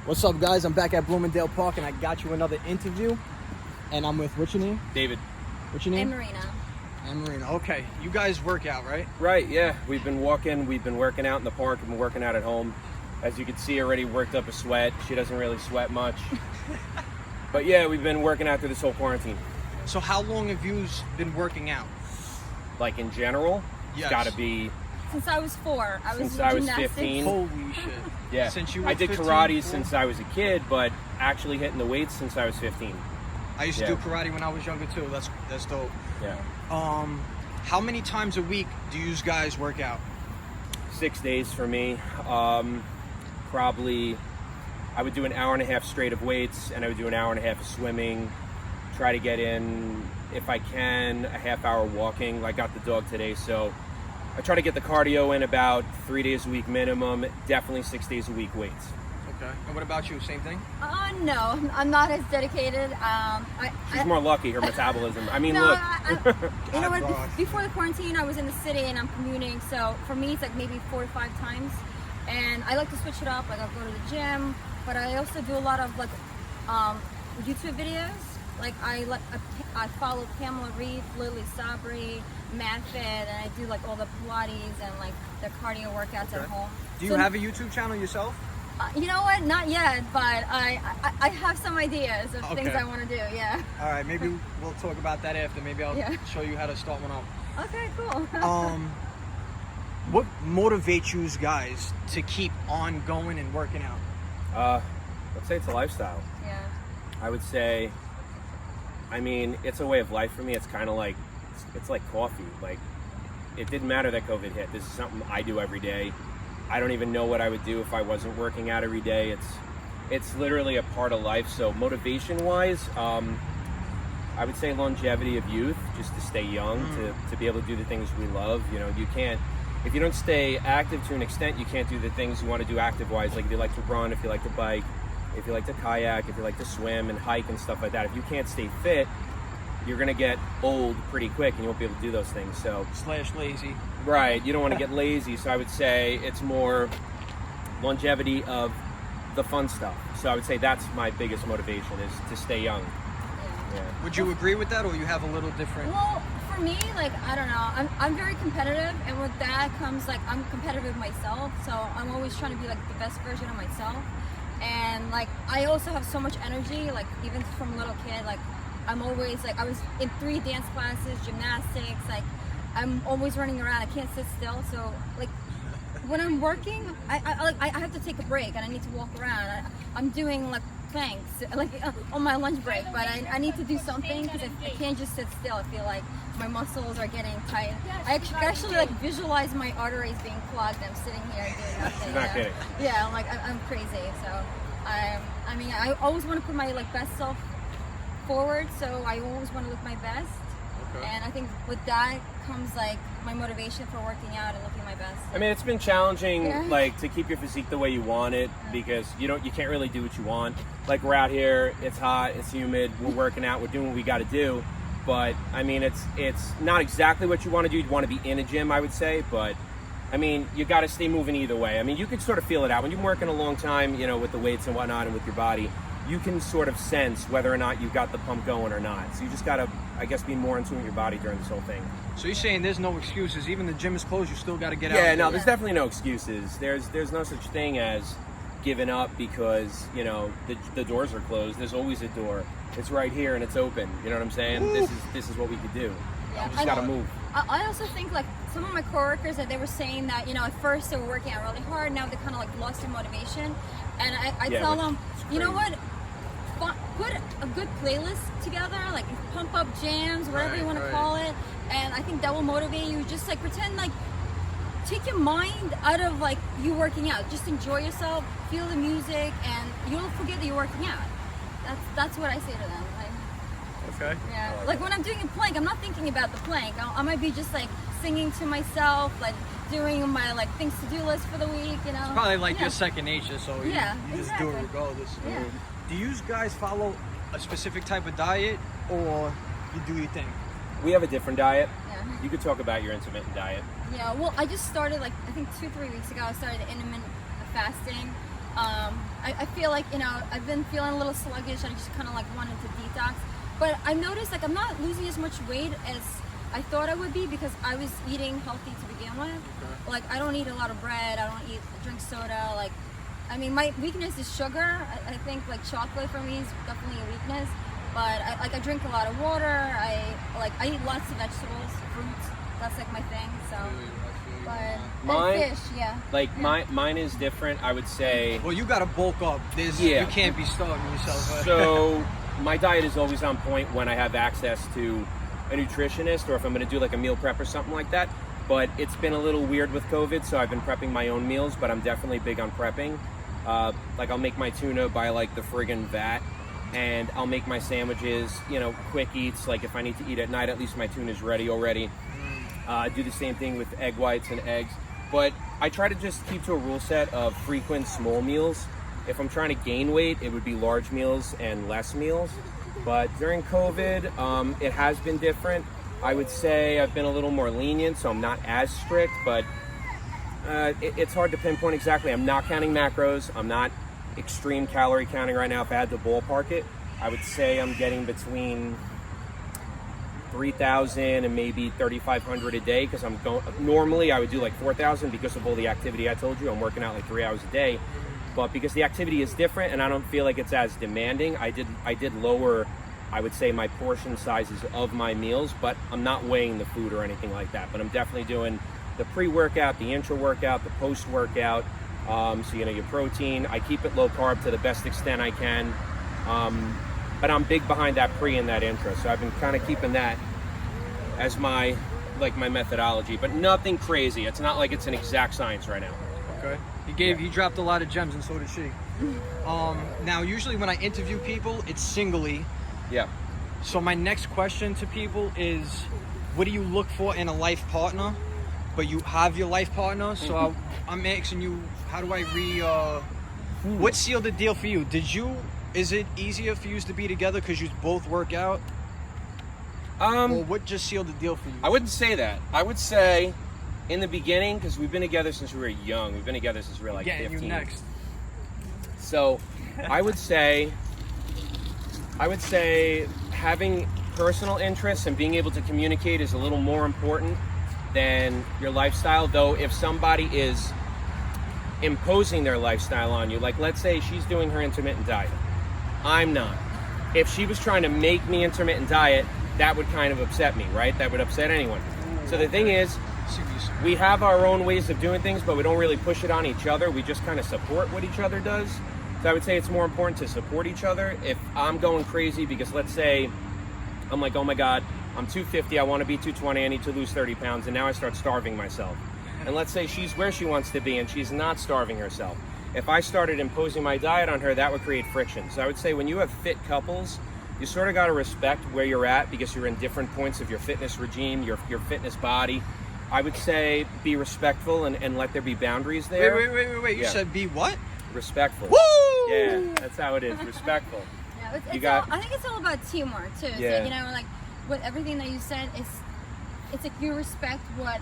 What's up, guys? I'm back at Bloomingdale Park, and I got you another interview. And I'm with, what's your name? David. What's your name? And Marina. And Marina. Okay, you guys work out, right? Right, yeah. We've been walking. We've been working out in the park. We've been working out at home. As you can see, already worked up a sweat. She doesn't really sweat much. But yeah, we've been working out through this whole quarantine. So how long have you been working out? Like in general, Yes. it's got to be Since I was 4, I was Since in I was gymnastics. 15. Holy shit. yeah. Since you were I did 15, karate cool. since I was a kid, but actually hitting the weights since I was 15. I used to Yeah. do karate when I was younger too. That's dope. Yeah. How many times a week do you guys work out? 6 days for me. Probably I would do an hour and a half straight of weights, and I would do an hour and a half of swimming. Try to get in, if I can, a half hour walking. I got the dog today, so I try to get the cardio in about 3 days a week minimum. Definitely 6 days a week weights. Okay. And what about you? Same thing? No, I'm not as dedicated. She's more lucky, her metabolism. I mean, no, look. you know what? God. Before the quarantine, I was in the city and I'm commuting. So for me, it's like maybe 4 to 5 times. And I like to switch it up. Like I'll go to the gym, but I also do a lot of like YouTube videos. Like I follow Pamela Reed, Lily Sabri, MadFit, and I do like all the Pilates and like the cardio workouts at home. Do you have a YouTube channel yourself? You know what? Not yet, but I have some ideas of things Okay. I want to do. Yeah. All right, maybe we'll talk about that after. Maybe I'll Yeah. show you how to start one up. Okay, cool. What motivates you guys to keep on going and working out? Let's say it's a lifestyle. Yeah. I would say, I mean, it's a way of life for me. It's kind of like, it's like coffee. Like, it didn't matter that COVID hit. This is something I do every day. I don't even know what I would do if I wasn't working out every day. It's literally a part of life. So motivation-wise, I would say longevity of youth, just to stay young, to be able to do the things we love. You know, you can't, if you don't stay active to an extent, you can't do the things you want to do active-wise. Like if you like to run, if you like to bike, if you like to kayak, if you like to swim and hike and stuff like that. If you can't stay fit, you're gonna get old pretty quick and you won't be able to do those things. So / lazy. right, you don't want to get lazy. So I would say it's more longevity of the fun stuff. So I would say that's my biggest motivation, is to stay young. Yeah. Yeah. Would you agree with that, or you have a little different? Well, for me, like I don't know, I'm very competitive, and with that comes like I'm competitive with myself. So I'm always trying to be like the best version of myself. And like I also have so much energy, like even from a little kid, like I'm always like I was in 3 dance classes, gymnastics, like I'm always running around. I can't sit still. So like when I'm working, I have to take a break and I need to walk around. I'm doing like planks like on my lunch break, but I need to do something because I can't just sit still. I feel like my muscles are getting tight. I actually like visualize my arteries being clogged. I'm sitting here doing nothing. You're not kidding. Yeah, I'm like I'm crazy. So I mean I always want to put my like best self forward, so I always want to look my best. Okay. And I think with that comes like my motivation for working out and looking my best. I mean, it's been challenging, Yeah. like to keep your physique the way you want it, because you can't really do what you want. Like we're out here, it's hot, it's humid, we're working out, we're doing what we got to do. But I mean, it's not exactly what you want to do. You want to be in a gym, I would say, but I mean, you got to stay moving either way. I mean, you can sort of feel it out when you're working a long time, with the weights and whatnot, and with your body. You can sort of sense whether or not you've got the pump going or not. So you just got to, I guess, be more in tune with your body during this whole thing. So you're saying there's no excuses? Even the gym is closed, you still got to get out. Yeah, no, there's definitely no excuses. There's no such thing as giving up because, the doors are closed. There's always a door. It's right here and it's open. You know what I'm saying? Woo. This is what we could do. Yeah, You just got to move. I also think like some of my coworkers that they were saying that at first they were working out really hard, now they kind of like lost their motivation, and I Yeah, tell which them, is you know crazy. what? Put a good playlist together, like pump up jams, whatever you want to Right. call it, and I think that will motivate you. Just like pretend like take your mind out of like you working out. Just enjoy yourself, feel the music, and you'll forget that you're working out. That's what I say to them. Okay. Yeah, like when I'm doing a plank, I'm not thinking about the plank. I might be just like singing to myself, like doing my like things to do list for the week. Probably like Yeah. your second nature, so you just do it exactly. regardless. Yeah. Do you guys follow a specific type of diet, or you do your thing? We have a different diet. Yeah. You could talk about your intermittent diet. Yeah, well, I just started like I think 2-3 weeks ago. I started the intermittent fasting, I feel like, you know, I've been feeling a little sluggish. I just kind of like wanted to detox. But I noticed like I'm not losing as much weight as I thought I would be because I was eating healthy to begin with. Okay. Like I don't eat a lot of bread. I don't drink soda. Like, I mean, my weakness is sugar. I think like chocolate for me is definitely a weakness. But I drink a lot of water. I eat lots of vegetables, fruits. That's like my thing. So, but Mine- and fish, yeah. Like Yeah. mine is different. I would say. Well, you gotta bulk up. Yeah. You can't be starving yourself. So my diet is always on point when I have access to a nutritionist or if I'm going to do like a meal prep or something like that. But it's been a little weird with COVID, so I've been prepping my own meals, but I'm definitely big on prepping. Like I'll make my tuna by like the friggin' vat, and I'll make my sandwiches, you know, quick eats. Like if I need to eat at night, at least my tuna's ready already. I do the same thing with egg whites and eggs. But I try to just keep to a rule set of frequent small meals. If I'm trying to gain weight, it would be large meals and less meals. But during COVID, it has been different. I would say I've been a little more lenient, so I'm not as strict, but it's hard to pinpoint exactly. I'm not counting macros. I'm not extreme calorie counting right now. If I had to ballpark it, I would say I'm getting between 3,000 and maybe 3,500 a day because I'm going. Normally, I would do like 4,000 because of all the activity I told you. I'm working out like 3 hours a day. But because the activity is different and I don't feel like it's as demanding, I did lower, I would say, my portion sizes of my meals, but I'm not weighing the food or anything like that. But I'm definitely doing the pre-workout, the intra-workout, the post-workout. So, you know, your protein, I keep it low carb to the best extent I can. But I'm big behind that pre and that intra. So I've been kind of keeping that as my methodology, but nothing crazy. It's not like it's an exact science right now. Okay. He dropped a lot of gems, and so did she. Now, usually when I interview people, it's singly. Yeah. So my next question to people is, what do you look for in a life partner? But you have your life partner, so I'm asking you, how do I what sealed the deal for you? Is it easier for you to be together because you both work out? Or what just sealed the deal for you? I wouldn't say that. I would say in the beginning, because we've been together since we were young. We've been together since we were like 15. Getting you next. So I would say having personal interests and being able to communicate is a little more important than your lifestyle. Though if somebody is imposing their lifestyle on you, like let's say she's doing her intermittent diet, I'm not. If she was trying to make me intermittent diet, that would kind of upset me, right? That would upset anyone. So the thing is, we have our own ways of doing things, but we don't really push it on each other. We just kind of support what each other does. So I would say it's more important to support each other. If I'm going crazy because let's say I'm like, oh my God, I'm 250, I want to be 220, I need to lose 30 pounds, and now I start starving myself. And let's say she's where she wants to be and she's not starving herself. If I started imposing my diet on her, that would create friction. So I would say when you have fit couples, you sort of got to respect where you're at because you're in different points of your fitness regime, your fitness body. I would say be respectful and let there be boundaries there. Wait. You Yeah. said be what? Respectful. Woo! Yeah, that's how it is. Respectful. Yeah, I think it's all about teamwork too. Yeah. So, you know, like with everything that you said, it's like you respect what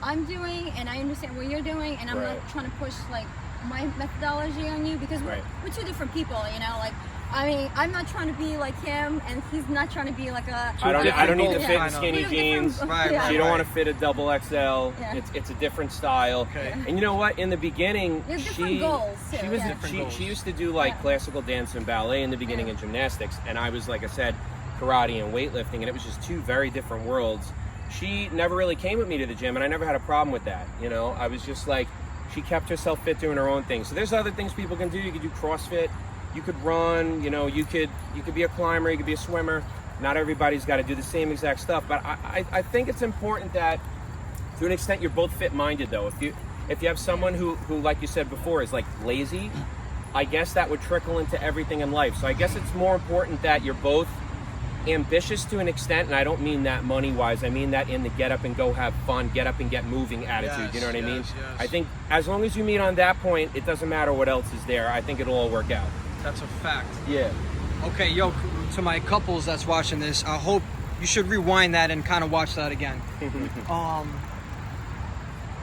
I'm doing and I understand what you're doing, and I'm Right. not trying to push like my methodology on you because Right. we're two different people. You know, like I mean, I'm not trying to be like him, and he's not trying to be like a. I don't need to Yeah. fit in I know. skinny We're jeans. different- Right, yeah. right, You don't want to fit a double XL. Yeah. It's a different style. Okay. And you know what? In the beginning, You have different goals, too, she was yeah. Different goals. she used to do like Yeah. classical dance and ballet in the beginning Yeah. and gymnastics, and I was, like I said, karate and weightlifting, and it was just two very different worlds. She never really came with me to the gym, and I never had a problem with that. You know, I was just like, she kept herself fit doing her own thing. So there's other things people can do. You could do CrossFit. You could run, you know, you could be a climber, you could be a swimmer. Not everybody's got to do the same exact stuff, but I think it's important that to an extent you're both fit-minded though. If you have someone who like you said before is like lazy, I guess that would trickle into everything in life. So I guess it's more important that you're both ambitious to an extent, and I don't mean that money-wise. I mean that in the get up and go have fun, get up and get moving attitude. Yes, you know what I mean? yes. I think as long as you meet on that point, it doesn't matter what else is there. I think it'll all work out. That's a fact. Yeah. Okay, yo, to my couples that's watching this, I hope you should rewind that and kind of watch that again.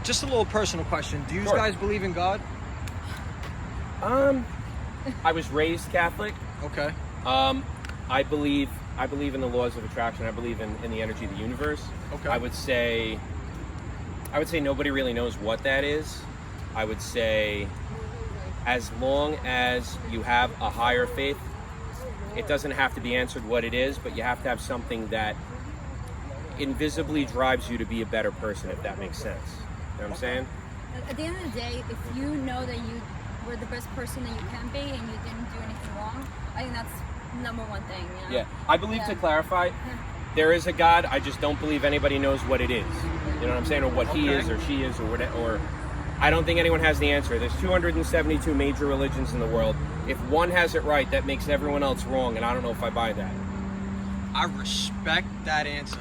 Just a little personal question. Do you Sure. guys believe in God? I was raised Catholic. Okay. I believe in the laws of attraction. I believe in the energy of the universe. Okay. I would say nobody really knows what that is. I would say as long as you have a higher faith, it doesn't have to be answered what it is, but you have to have something that invisibly drives you to be a better person, if that makes sense. You know what I'm saying? At the end of the day, if you know that you were the best person that you can be and you didn't do anything wrong, I think that's number one thing. You know? Yeah. I believe, to Yeah. clarify, there is a God. I just don't believe anybody knows what it is. You know what I'm saying? Or what he Okay. is or she is or whatever. Or I don't think anyone has the answer. There's 272 major religions in the world. If one has it right, that makes everyone else wrong, and I don't know if I buy that. I respect that answer.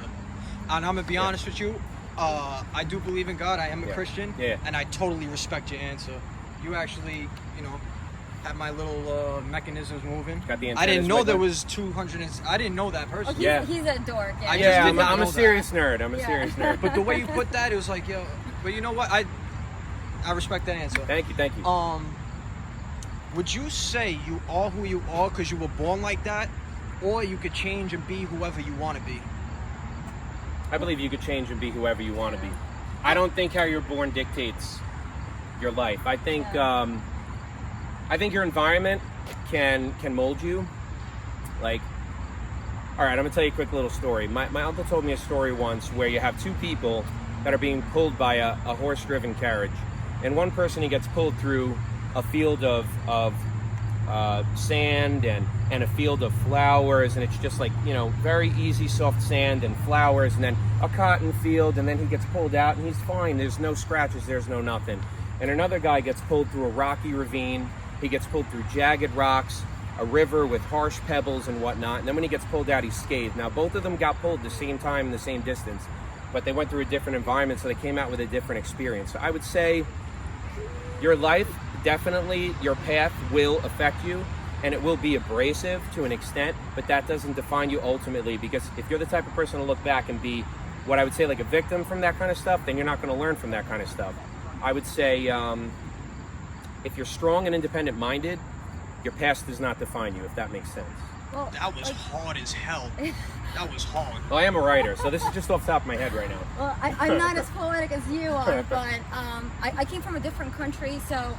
And I'm gonna be honest with you. I do believe in God. I am a Yeah. Christian. Yeah. And I totally respect your answer. You actually, had my little mechanisms moving. Got the I didn't antennas know there wiggling. was 200. I didn't know that Oh, person. he's, Yeah. he's a dork. Yeah. I just Yeah, did not I'm know a that. serious nerd. I'm a Yeah. serious nerd. But the way you put that, it was like, yo. But you know what? I respect that answer. Thank you. Would you say you are who you are because you were born like that, or you could change and be whoever you want to be? I believe you could change and be whoever you want to be. I don't think how you're born dictates your life. I think your environment can mold you. Like, all right, I'm gonna tell you a quick little story. My uncle told me a story once where you have two people that are being pulled by a horse-driven carriage, and one person, he gets pulled through a field of sand and a field of flowers, and it's just like, very easy soft sand and flowers, and then a cotton field, and then he gets pulled out and he's fine. There's no scratches, there's no nothing. And another guy gets pulled through a rocky ravine. He gets pulled through jagged rocks, a river with harsh pebbles and whatnot, and then when he gets pulled out, he's scathed. Now both of them got pulled the same time in the same distance, but they went through a different environment, so they came out with a different experience. So I would say your life, definitely your path will affect you, and it will be abrasive to an extent, but that doesn't define you ultimately, because if you're the type of person to look back and be what I would say like a victim from that kind of stuff, then you're not going to learn from that kind of stuff. I would say if you're strong and independent minded, your past does not define you, if that makes sense. Well, That was hard as hell. That was hard. Well, I am a writer, so this is just off the top of my head right now. Well, I'm not as poetic as you are, but I came from a different country, so.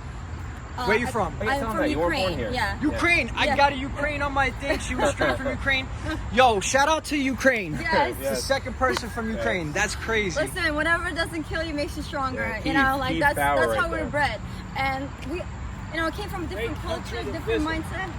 Where you from? What are you I'm talking from about? You weren't Ukraine. born here. Yeah. Ukraine. I Yeah. got a Ukraine on my thing. She was straight from Ukraine. Yo, shout out to Ukraine. Yes. It's the second person from Ukraine. That's crazy. Listen, whatever doesn't kill you makes you stronger. Yeah, keep that's power right how we're there. bred. And we, came from a different Great country culture, to different visit. mindset.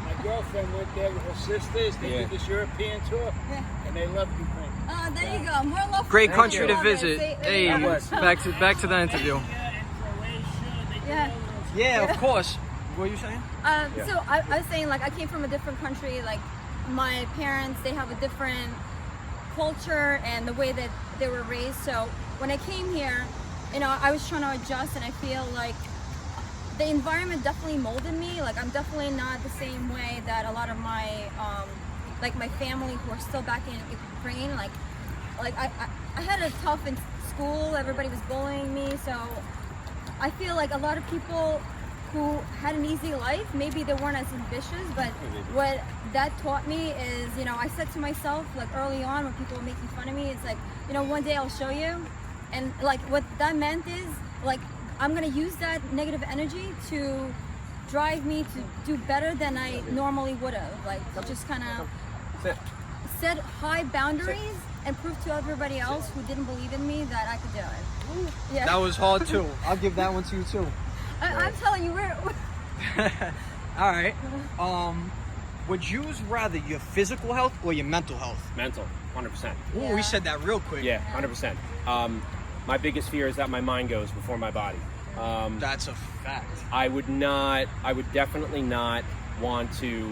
My girlfriend went there with her sisters. They Yeah. did this European tour, Yeah. and they loved Ukraine. There you go. More love. Great for country to love it. visit. There Hey, you go. back to the interview. Albania and Croatia, they did Yeah. all those. Yeah, of course. What are you saying? So I was saying, like, I came from a different country. Like, my parents, they have a different culture and the way that they were raised. So when I came here, I was trying to adjust, and I feel like the environment definitely molded me. Like, I'm definitely not the same way that a lot of my my family who are still back in Ukraine. Like I had it tough in school. Everybody was bullying me. So I feel like a lot of people who had an easy life, maybe they weren't as ambitious, but what that taught me is, I said to myself, like, early on when people were making fun of me, it's like, one day I'll show you. And like what that meant is, like, I'm gonna use that negative energy to drive me to do better than I normally would have. Like, just kind of That's it. set high boundaries and prove to everybody else who didn't believe in me that I could do it. Yeah. That was hard too. I'll give that one to you too. I'm telling you, we're All right. Would you rather your physical health or your mental health? Mental, 100%. Ooh, Yeah. we said that real quick. Yeah, 100%. My biggest fear is that my mind goes before my body. That's a fact. I would definitely not want to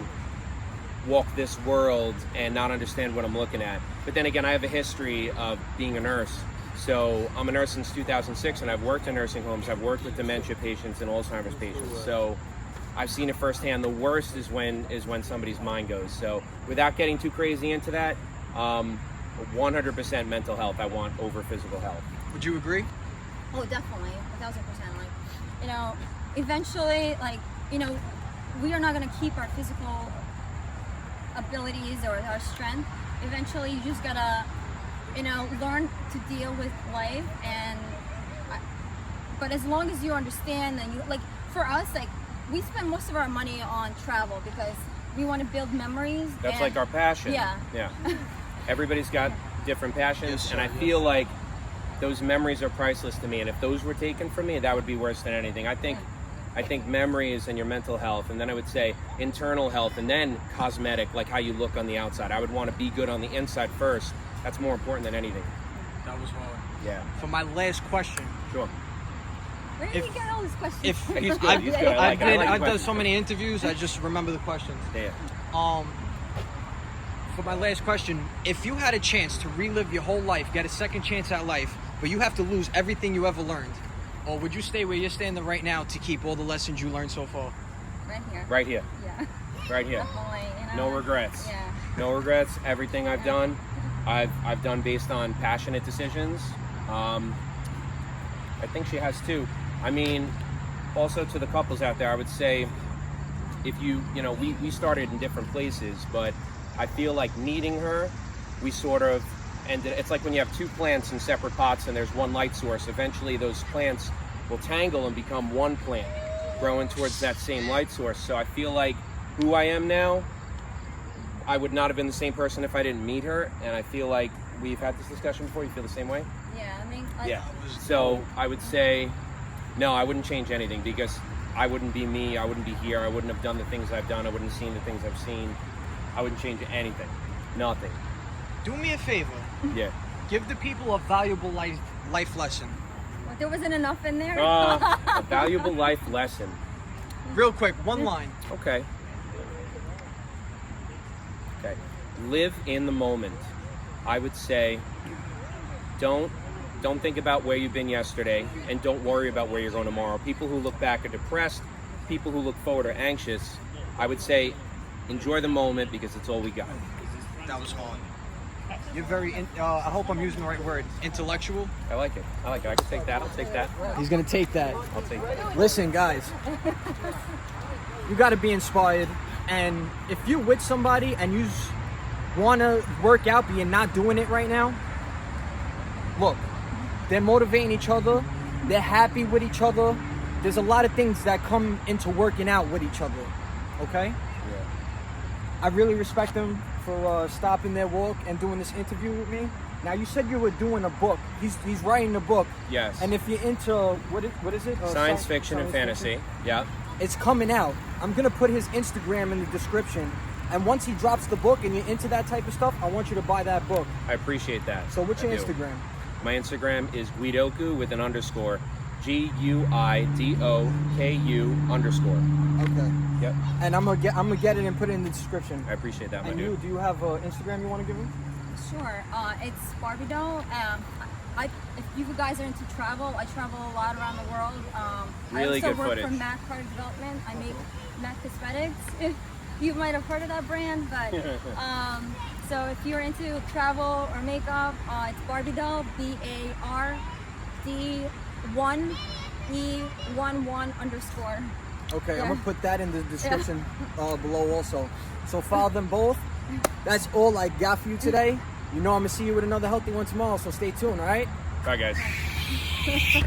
walk this world and not understand what I'm looking at. But then again, I have a history of being a nurse. So I'm a nurse since 2006, and I've worked in nursing homes. I've worked with dementia patients and Alzheimer's patients. So I've seen it firsthand. The worst is when somebody's mind goes. So without getting too crazy into that, 100% mental health I want over physical health. Would you agree? Oh, definitely, 1,000%. Like, eventually, like, you know, we are not going to keep our physical abilities or our strength. Eventually, you just gotta, you know, learn to deal with life. But as long as you understand, and you like, for us, like, we spend most of our money on travel because we want to build memories. That's and, like our passion. Yeah. Yeah. Everybody's got different passions, Yes, sir, and I yes. feel like those memories are priceless to me. And if those were taken from me, that would be worse than anything. I think memories and your mental health, and then I would say internal health, and then cosmetic, like how you look on the outside. I would want to be good on the inside first. That's more important than anything. That was hard. Yeah. For my last question, Sure. Where did If- you get all these questions? if from? He's good. He's good. I like it. I like I've done questions. so many interviews, I just remember the questions. Yeah. For my last question, if you had a chance to relive your whole life, get a second chance at life, but you have to lose everything you ever learned, or would you stay where you're standing right now to keep all the lessons you learned so far? Right here. Right here. Yeah. Right here. Definitely, you know? No regrets. Yeah. No regrets. Everything I've done, I've done based on passionate decisions. I think she has too. I mean, also to the couples out there, I would say, if you know, we started in different places, but I feel like meeting her, we sort of ended. It's like when you have two plants in separate pots and there's one light source. Eventually, those plants will tangle and become one plant, growing towards that same light source. So I feel like who I am now, I would not have been the same person if I didn't meet her. And I feel like we've had this discussion before. You feel the same way? Yeah, I mean, Yeah. So I would say, no, I wouldn't change anything because I wouldn't be me. I wouldn't be here. I wouldn't have done the things I've done. I wouldn't have seen the things I've seen. I wouldn't change anything. Nothing. Do me a favor. Yeah. Give the people a valuable life lesson. there wasn't enough in there. A valuable life lesson. Real quick, one line. Okay. Okay. Live in the moment. I would say don't think about where you've been yesterday, and don't worry about where you're going tomorrow. People who look back are depressed. People who look forward are anxious. I would say enjoy the moment because it's all we got. That was hard. You're very, I hope I'm using the right word, intellectual. I like it. I like it. I can take that. I'll take that. He's going to take that. I'll take that. Listen, guys, you got to be inspired. And if you're with somebody and you want to work out but you're not doing it right now, look, they're motivating each other. They're happy with each other. There's a lot of things that come into working out with each other, okay? Yeah. I really respect them for stopping their walk and doing this interview with me. Now, you said you were doing a book. He's writing a book. Yes. And if you're into, what is it? Science fiction and science fantasy. fiction? Yeah. It's coming out. I'm going to put his Instagram in the description. And once he drops the book and you're into that type of stuff, I want you to buy that book. I appreciate that. So what's your I do. Instagram? My Instagram is Guidoku with an underscore. GUIDOKU_. Okay. Yep. And I'm gonna get it and put it in the description. I appreciate that, my And dude. do you have an Instagram you want to give him? Sure. It's Barbie doll. If you guys are into travel, I travel a lot around the world. Really I also good work footage. for MAC Product Development. I make MAC Cosmetics. You might have heard of that brand, but so if you're into travel or makeup, it's Barbie doll. BARD1E11_. Okay, Yeah. I'm gonna put that in the description below also. So follow them both. That's all I got for you today. You know I'm gonna see you with another healthy one tomorrow, so stay tuned, all right? Bye, guys.